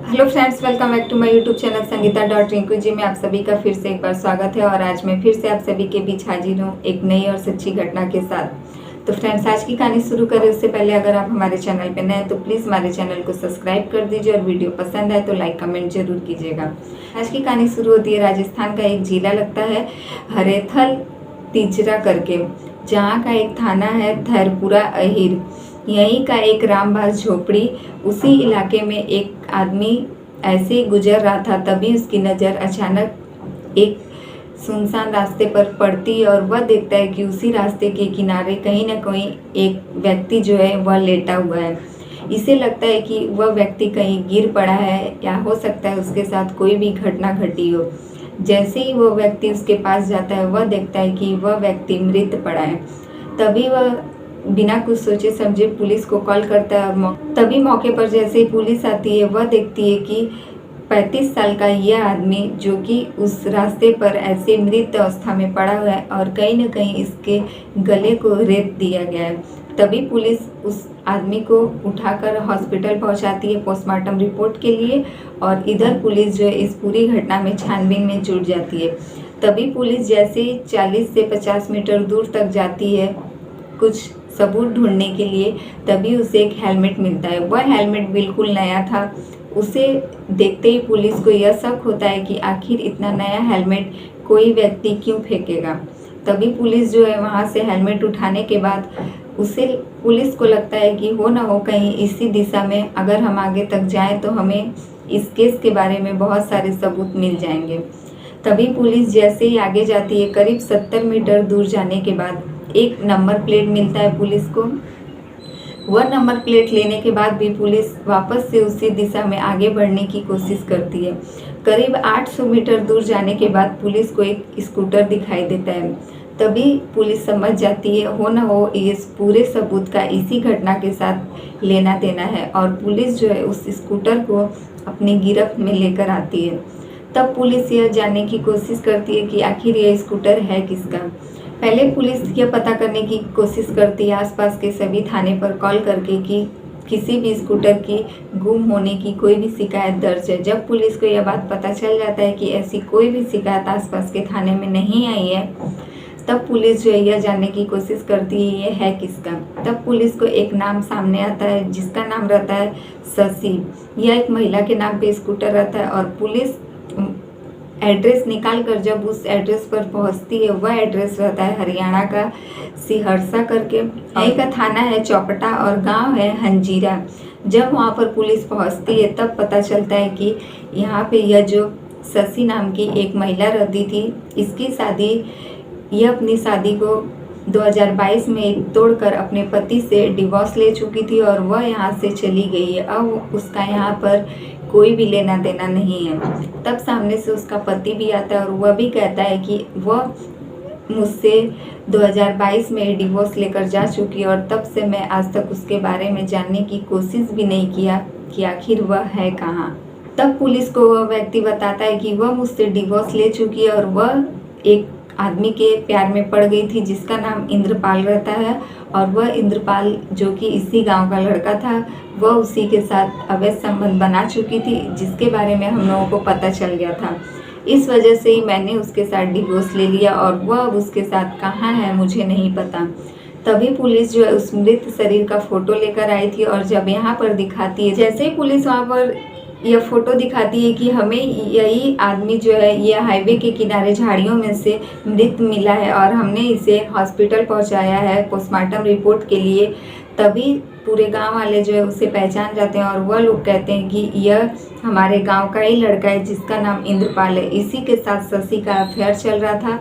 Hello friends, welcome back to my YouTube channel Sangeeta dot Rinku ji में आप सभी का फिर से एक बार स्वागत है। और आज मैं फिर से आप सभी के बीच हाजिर हूँ एक नई और सच्ची घटना के साथ। तो फ्रेंड्स, आज की कहानी शुरू करें उससे पहले अगर आप हमारे चैनल पर नए हैं तो प्लीज़ हमारे चैनल को सब्सक्राइब कर दीजिए और वीडियो पसंद आए तो लाइक कमेंट जरूर कीजिएगा। आज की कहानी शुरू होती है राजस्थान का एक जिला लगता है हरेथल तिजरा करके, जहाँ का एक थाना है थरपुरा अहिर। यहीं का एक रामबास झोपड़ी, उसी इलाके में एक आदमी ऐसे ही गुजर रहा था। तभी उसकी नज़र अचानक एक सुनसान रास्ते पर पड़ती है और वह देखता है कि उसी रास्ते के किनारे कहीं ना कहीं एक व्यक्ति जो है वह लेटा हुआ है। इसे लगता है कि वह व्यक्ति कहीं गिर पड़ा है या हो सकता है उसके साथ कोई भी घटना घटी हो। जैसे ही वह व्यक्ति उसके पास जाता है वह देखता है कि वह व्यक्ति मृत पड़ा है। तभी वह बिना कुछ सोचे समझे पुलिस को कॉल करता है। तभी मौके पर जैसे ही पुलिस आती है वह देखती है कि 35 साल का यह आदमी जो कि उस रास्ते पर ऐसे मृत अवस्था में पड़ा हुआ है और कहीं न कहीं इसके गले को रेत दिया गया है। तभी पुलिस उस आदमी को उठाकर हॉस्पिटल पहुंचाती है पोस्टमार्टम रिपोर्ट के लिए, और इधर पुलिस जो है इस पूरी घटना में छानबीन में जुट जाती है। तभी पुलिस जैसे 40 से 50 मीटर दूर तक जाती है कुछ सबूत ढूंढने के लिए, तभी उसे एक हेलमेट मिलता है। वह हेलमेट बिल्कुल नया था। उसे देखते ही पुलिस को यह शक होता है कि आखिर इतना नया हेलमेट कोई व्यक्ति क्यों फेंकेगा। तभी पुलिस जो है वहाँ से हेलमेट उठाने के बाद पुलिस को लगता है कि हो ना हो कहीं इसी दिशा में अगर हम आगे तक जाएं तो हमें इस केस के बारे में बहुत सारे सबूत मिल जाएंगे। तभी पुलिस जैसे ही आगे जाती है, करीब 70 मीटर दूर जाने के बाद एक नंबर प्लेट मिलता है पुलिस को। वह नंबर प्लेट लेने के बाद भी पुलिस वापस से उसी दिशा में आगे बढ़ने की कोशिश करती है। करीब 800 मीटर दूर जाने के बाद पुलिस को एक स्कूटर दिखाई देता है। तभी पुलिस समझ जाती है हो ना हो इस पूरे सबूत का इसी घटना के साथ लेना देना है, और पुलिस जो है उस स्कूटर को अपनी गिरफ्त में लेकर आती है। तब पुलिस यह जानने की कोशिश करती है कि आखिर यह स्कूटर है किसका। पहले पुलिस यह पता करने की कोशिश करती है आसपास के सभी थाने पर कॉल करके कि किसी भी स्कूटर की गुम होने की कोई भी शिकायत दर्ज है। जब पुलिस को यह बात पता चल जाता है कि ऐसी कोई भी शिकायत आसपास के थाने में नहीं आई है, तब पुलिस जो है यह जानने की कोशिश करती है ये है किसका। तब पुलिस को एक नाम सामने आता है जिसका नाम रहता है शशि। यह एक महिला के नाम पे स्कूटर रहता है, और पुलिस एड्रेस निकाल कर जब उस एड्रेस पर पहुंचती है, वह एड्रेस रहता है हरियाणा का सिहरसा करके। यहीं का थाना है चौपटा और गांव है हंजीरा। जब वहां पर पुलिस पहुंचती है तब पता चलता है कि यहाँ पे यह जो शशि नाम की एक महिला रहती थी, इसकी शादी यह अपनी शादी को 2022 में तोड़कर अपने पति से डिवोर्स ले चुकी थी और वह यहाँ से चली गई है। अब उसका यहाँ पर कोई भी लेना देना नहीं है। तब सामने से उसका पति भी आता है और वह भी कहता है कि वह मुझसे 2022 में डिवोर्स लेकर जा चुकी है और तब से मैं आज तक उसके बारे में जानने की कोशिश भी नहीं किया कि आखिर वह है कहाँ। तब पुलिस को वह व्यक्ति बताता है कि वह मुझसे डिवोर्स ले चुकी है और वह एक आदमी के प्यार में पड़ गई थी जिसका नाम इंद्रपाल रहता है, और वह इंद्रपाल जो कि इसी गांव का लड़का था, वह उसी के साथ अवैध संबंध बना चुकी थी जिसके बारे में हम लोगों को पता चल गया था। इस वजह से ही मैंने उसके साथ डिवोर्स ले लिया और वह अब उसके साथ कहाँ है मुझे नहीं पता। तभी पुलिस जो है उस मृत शरीर का फोटो लेकर आई थी, और जब यहाँ पर दिखाती है, जैसे ही पुलिस वहाँ पर यह फोटो दिखाती है कि हमें यही आदमी जो है यह हाईवे के किनारे झाड़ियों में से मृत मिला है और हमने इसे हॉस्पिटल पहुंचाया है पोस्टमार्टम रिपोर्ट के लिए, तभी पूरे गांव वाले जो है उसे पहचान जाते हैं और वह लोग कहते हैं कि यह हमारे गांव का ही लड़का है जिसका नाम इंद्रपाल है। इसी के साथ शशि का अफेयर चल रहा था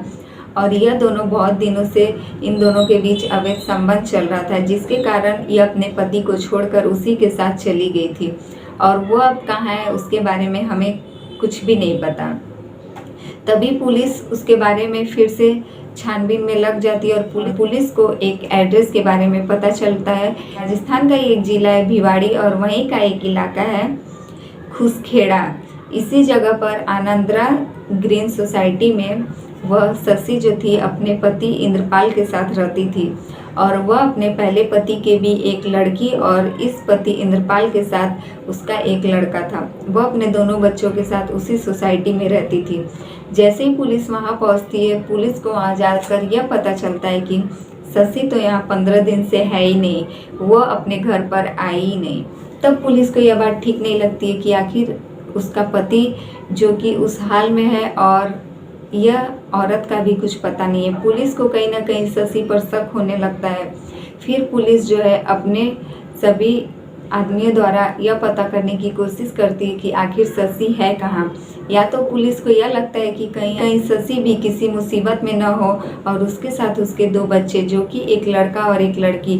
और यह दोनों बहुत दिनों से इन दोनों के बीच अवैध संबंध चल रहा था, जिसके कारण यह अपने पति को छोड़कर उसी के साथ चली गई थी, और वो अब कहाँ है उसके बारे में हमें कुछ भी नहीं पता। तभी पुलिस उसके बारे में फिर से छानबीन में लग जाती है और पुलिस को एक एड्रेस के बारे में पता चलता है। राजस्थान का एक जिला है भिवाड़ी और वहीं का एक इलाका है खुसखेड़ा। इसी जगह पर आनंदरा ग्रीन सोसाइटी में वह शशि जो थी अपने पति इंद्रपाल के साथ रहती थी, और वह अपने पहले पति के भी एक लड़की और इस पति इंद्रपाल के साथ उसका एक लड़का था। वह अपने दोनों बच्चों के साथ उसी सोसाइटी में रहती थी। जैसे ही पुलिस वहां पहुंचती है, पुलिस को वहां जाकर यह पता चलता है कि शशि तो यहाँ 15 दिन से है ही नहीं, वह अपने घर पर आई ही नहीं। तब पुलिस को यह बात ठीक नहीं लगती है कि आखिर उसका पति जो कि उस हाल में है और यह औरत का भी कुछ पता नहीं है। पुलिस को कहीं ना कहीं शशि पर शक होने लगता है। फिर पुलिस जो है अपने सभी आदमियों द्वारा यह पता करने की कोशिश करती है कि आखिर शशि है कहाँ। या तो पुलिस को यह लगता है कि कहीं कहीं शशि भी किसी मुसीबत में न हो और उसके साथ उसके 2 बच्चे जो कि एक लड़का और एक लड़की,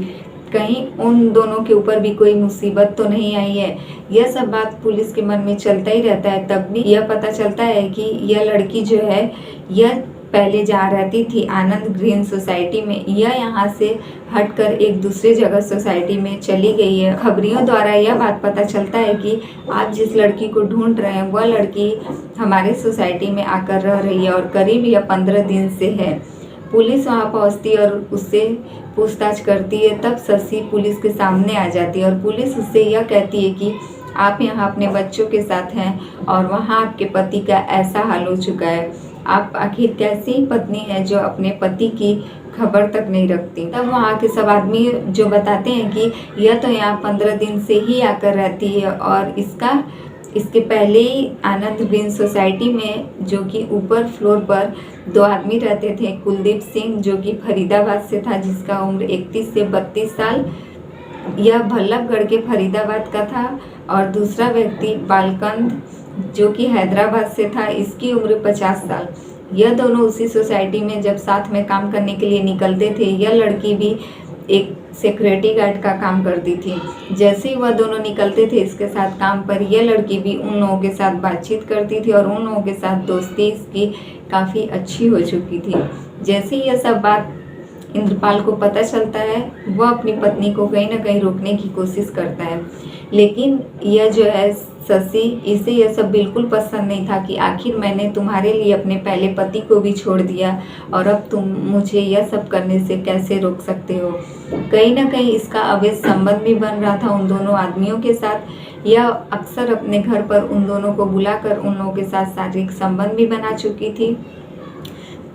कहीं उन दोनों के ऊपर भी कोई मुसीबत तो नहीं आई है। यह सब बात पुलिस के मन में चलता ही रहता है। तब भी यह पता चलता है कि यह लड़की जो है यह पहले जहाँ रहती थी आनंद ग्रीन सोसाइटी में, यह यहाँ से हटकर एक दूसरे जगह सोसाइटी में चली गई है। खबरियों द्वारा यह बात पता चलता है कि आप जिस लड़की को ढूंढ रहे हैं वह लड़की हमारे सोसाइटी में आकर रह रही है और करीब यह 15 दिन से है। पुलिस वहां पहुंचती है और उससे पूछताछ करती है। तब शशि पुलिस के सामने आ जाती है और पुलिस उससे यह कहती है कि आप यहाँ अपने बच्चों के साथ हैं और वहाँ आपके पति का ऐसा हाल हो चुका है। आप आखिर कैसी पत्नी है जो अपने पति की खबर तक नहीं रखती। तब वहाँ के सब आदमी जो बताते हैं कि यह तो यहाँ 15 दिन से ही आकर रहती है और इसके पहले ही आनंद ग्रीन सोसाइटी में जो कि ऊपर फ्लोर पर 2 आदमी रहते थे, कुलदीप सिंह जो कि फरीदाबाद से था जिसका उम्र 31 से 32 साल, यह भल्लभगढ़ के फरीदाबाद का था, और दूसरा व्यक्ति बालकंद जो कि हैदराबाद से था, इसकी उम्र 50 साल। यह दोनों उसी सोसाइटी में जब साथ में काम करने के लिए निकलते थे। यह लड़की भी एक सिक्योरिटी गार्ड का काम करती थी। जैसे ही वह दोनों निकलते थे इसके साथ काम पर, यह लड़की भी उन लोगों के साथ बातचीत करती थी और उन लोगों के साथ दोस्ती इसकी काफ़ी अच्छी हो चुकी थी। जैसे ही यह सब बात इंद्रपाल को पता चलता है, वह अपनी पत्नी को कहीं ना कहीं रोकने की कोशिश करता है, लेकिन यह जो है शशि, इसे यह सब बिल्कुल पसंद नहीं था कि आखिर मैंने तुम्हारे लिए अपने पहले पति को भी छोड़ दिया और अब तुम मुझे यह सब करने से कैसे रोक सकते हो। कहीं ना कहीं इसका अवैध संबंध भी बन रहा था उन दोनों आदमियों के साथ। यह अक्सर अपने घर पर उन दोनों को बुलाकर उन लोगों के साथ शारीरिक संबंध भी बना चुकी थी।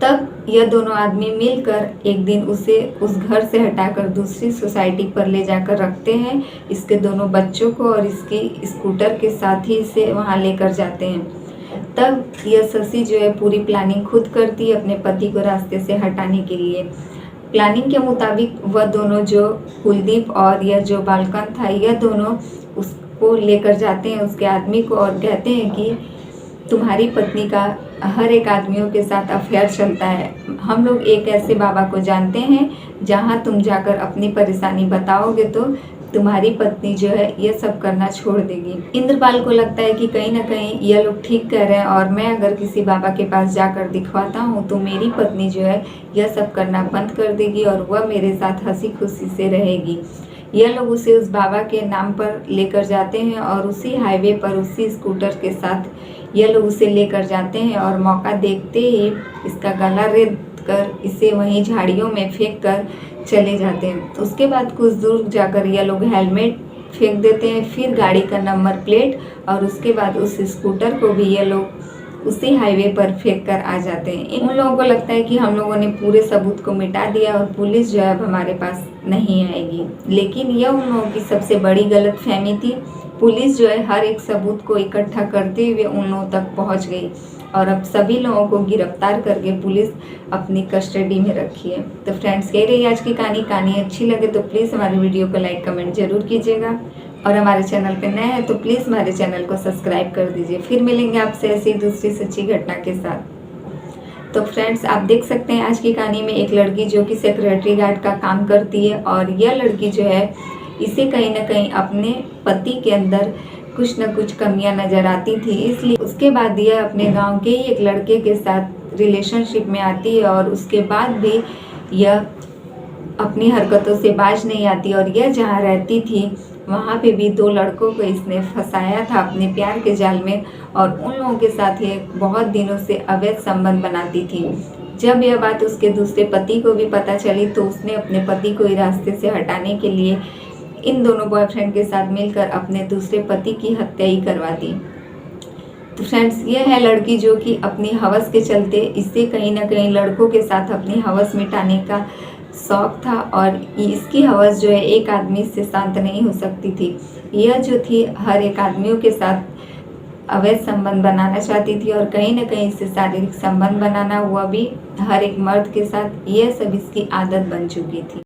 तब यह दोनों आदमी मिलकर एक दिन उसे उस घर से हटाकर दूसरी सोसाइटी पर ले जाकर रखते हैं, इसके दोनों बच्चों को और इसकी स्कूटर के साथ ही इसे वहां लेकर जाते हैं। तब यह शशि जो है पूरी प्लानिंग खुद करती है अपने पति को रास्ते से हटाने के लिए। प्लानिंग के मुताबिक वह दोनों जो कुलदीप और यह जो बालकन था, यह दोनों उसको लेकर जाते हैं उसके आदमी को और कहते हैं कि तुम्हारी पत्नी का हर एक आदमियों के साथ अफेयर चलता है। हम लोग एक ऐसे बाबा को जानते हैं जहां तुम जाकर अपनी परेशानी बताओगे तो तुम्हारी पत्नी जो है ये सब करना छोड़ देगी। इंद्रपाल को लगता है कि कहीं ना कहीं यह लोग ठीक कह रहे हैं और मैं अगर किसी बाबा के पास जाकर दिखवाता हूँ तो मेरी पत्नी जो है यह सब करना बंद कर देगी और वह मेरे साथ हंसी खुशी से रहेगी। यह लोग उसे उस बाबा के नाम पर लेकर जाते हैं और उसी हाईवे पर उसी स्कूटर के साथ यह लोग उसे लेकर जाते हैं और मौका देखते ही इसका गला रेत कर इसे वहीं झाड़ियों में फेंक कर चले जाते हैं। उसके बाद कुछ दूर जाकर यह लोग हेलमेट फेंक देते हैं, फिर गाड़ी का नंबर प्लेट और उसके बाद उस स्कूटर को भी यह लोग उसी हाईवे पर फेंक कर आ जाते हैं। उन लोगों को लगता है कि हम लोगों ने पूरे सबूत को मिटा दिया और पुलिस जो है अब हमारे पास नहीं आएगी, लेकिन यह उन लोगों की सबसे बड़ी गलतफहमी थी। पुलिस जो है हर एक सबूत को इकट्ठा करते हुए उन लोगों तक पहुंच गई और अब सभी लोगों को गिरफ्तार करके पुलिस अपनी कस्टडी में रखी है। तो फ्रेंड्स, यही रही आज की कहानी अच्छी लगे तो प्लीज़ हमारे वीडियो को लाइक कमेंट जरूर कीजिएगा और हमारे चैनल पे नए हैं तो प्लीज़ हमारे चैनल को सब्सक्राइब कर दीजिए। फिर मिलेंगे आपसे ऐसी दूसरी सच्ची घटना के साथ। तो फ्रेंड्स, आप देख सकते हैं आज की कहानी में एक लड़की जो कि सिक्योरिटी गार्ड का काम करती है और यह लड़की जो है इसे कहीं ना कहीं अपने पति के अंदर कुछ न कुछ कमियां नजर आती थी, इसलिए उसके बाद यह अपने गांव के ही एक लड़के के साथ रिलेशनशिप में आती है और उसके बाद भी यह अपनी हरकतों से बाज नहीं आती और यह जहाँ रहती थी वहाँ पे भी 2 लड़कों को इसने फंसाया था अपने प्यार के जाल में और उन लोगों के साथ ये बहुत दिनों से अवैध संबंध बनाती थी। जब यह बात उसके दूसरे पति को भी पता चली तो उसने अपने पति को रास्ते से हटाने के लिए इन दोनों बॉयफ्रेंड के साथ मिलकर अपने दूसरे पति की हत्या ही करवा दी। तो फ्रेंड्स, यह है लड़की जो कि अपनी हवस के चलते, इससे कहीं ना कहीं लड़कों के साथ अपनी हवस मिटाने का शौक था और इसकी हवस जो है एक आदमी से शांत नहीं हो सकती थी। यह जो थी हर एक आदमियों के साथ अवैध संबंध बनाना चाहती थी और कहीं ना कहीं इससे शारीरिक संबंध बनाना हुआ भी हर एक मर्द के साथ, यह सब इसकी आदत बन चुकी थी।